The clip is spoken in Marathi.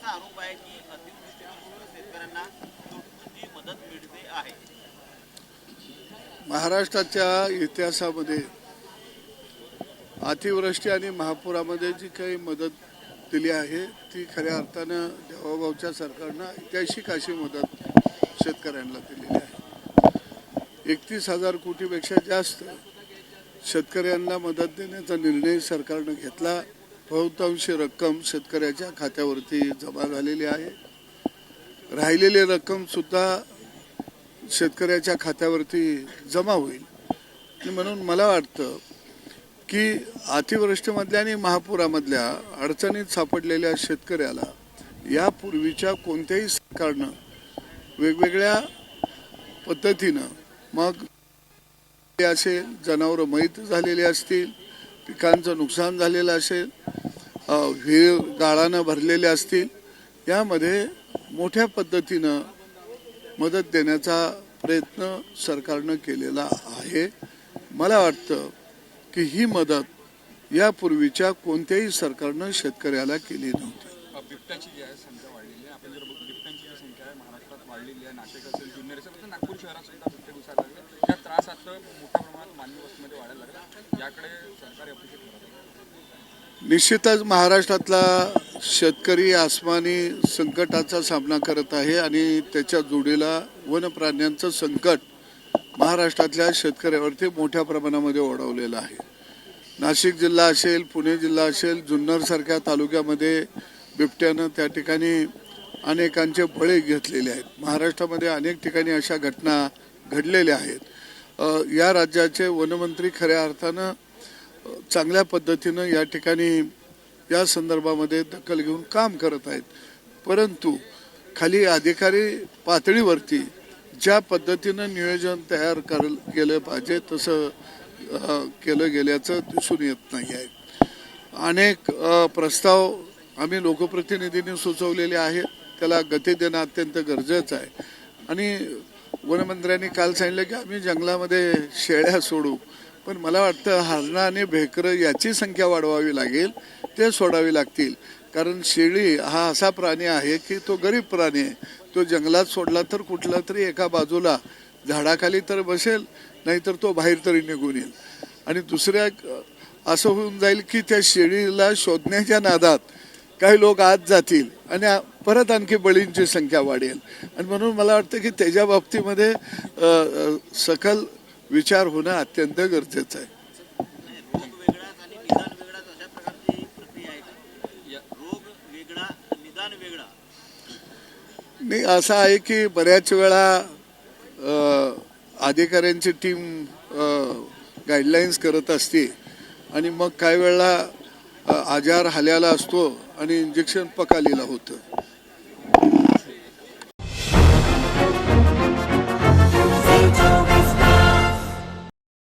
असा आरोप आहे की अतिवृष्टीमुळे शेतकऱ्यांना तुटपुंजी मदत मिळते आहे। महाराष्ट्राच्या इतिहासामध्ये अतिवृष्टी आणि महापुरामध्ये जी काही मदत दिली आहे ती खऱ्या अर्थानं देवाभाऊच्या सरकारनं ऐतिहासिक अशी मदत शेतकऱ्यांना दिलेली आहे। 31,000 कोटीपेक्षा जास्त शेतकऱ्यांना मदत देण्याचा निर्णय सरकारनं घेतला। बहुतांश रक्कम शेतकऱ्याच्या खात्यावरती जमा झालेली आहे। राहिलेली रक्कम सुद्धा शेतकऱ्याच्या खात्यावरती जमा होईल। म्हणून मला वाटतं की अतिवृष्टीमधल्या आणि महापुरामधल्या अडचणीत सापडलेल्या शेतकऱ्याला यापूर्वीच्या कोणत्याही सरकारनं वेगवेगळ्या पद्धतीनं मग असेल, जनावरं मयत झालेले असतील, पिकांचं नुकसान झालेलं असेल, विहीर गाळानं भरलेले असतील, यामध्ये मोठ्या पद्धतीनं मदत देण्याचा प्रयत्न सरकारनं केलेला आहे। मला वाटतं की ही मदत यापूर्वीच्या कोणत्याही सरकारनं शेतकऱ्याला केली नव्हती। बिबट्याची जी आहे संख्या वाढलेली आहे। आपण जर बघतो बिबट्यांची जी संख्या आहे महाराष्ट्रात वाढलेली आहे। नाशिक असेल, जुन्नर असेल, तर नागपूर शहरात सुद्धा बिबटे दिसायला लागले। त्या त्रास आता मोठ्या प्रमाणात मानवी वस्तीमध्ये वाढायला लागला। याकडे सरकार अपेक्षित करत आहे। निश्चितच महाराष्ट्रातला शेतकरी आसमानी संकटाचा सामना करत आहे आणि त्याच्या जोडीला वनप्राण्यांचं संकट महाराष्ट्रातल्या शेतकऱ्यावरती मोठ्या प्रमाणामध्ये ओढवलेलं आहे। नाशिक जिल्हा असेल, पुणे जिल्हा असेल, जुन्नर सारख्या तालुक्यामध्ये बिबट्यानं त्या ठिकाणी अनेकांचे बळी घेतलेले आहेत। महाराष्ट्रामध्ये अनेक ठिकाणी अशा घटना घडलेल्या आहेत। या राज्याचे वनमंत्री खऱ्या अर्थानं चांगल्या पद्धतीनं या ठिकाणी या संदर्भामध्ये दखल घेऊन काम करत आहेत। परंतु खाली अधिकारी पातळीवरती ज्या पद्धतीनं नियोजन तयार केलं पाहिजे तसं केलं गेल्याचं दिसून येत नाही आहे। अनेक प्रस्ताव आम्ही लोकप्रतिनिधींनी सुचवलेले आहेत, त्याला गती देणं अत्यंत गरजेचं आहे। आणि वनमंत्र्यांनी काल सांगितलं की आम्ही जंगलामध्ये शेळ्या सोडू, पण मला वाटतं हरणं आणि भेकरं याची संख्या वाढवावी लागेल, ते सोडावी लागतील। कारण शेळी हा असा प्राणी आहे की तो गरीब प्राणी आहे। तो जंगलात सोडला तर कुठला तरी एका बाजूला झाडाखाली तर बसेल, नाहीतर तो बाहेर तरी निघून येईल। आणि दुसऱ्या असं होऊन जाईल की त्या शेळीला शोधण्याच्या नादात काही लोक आत जातील आणि परत आणखी बळींची संख्या वाढेल। आणि म्हणून मला वाटतं की त्याच्या बाबतीमध्ये सकल विचार होणं अत्यंत गरजेचं आहे। रोग वेगळाच आणि निदान वेगळाच अशा प्रकारची प्रक्रिया आहे का? रोग वेगळा, निदान वेगळा नाही, असं आहे की बऱ्याच वेळा अधिकाऱ्यांची टीम गाईडलाईन्स करत असते आणि मग काही वेळा आजार हाल्याला असतो आणि इंजेक्शन पकालीला होतं।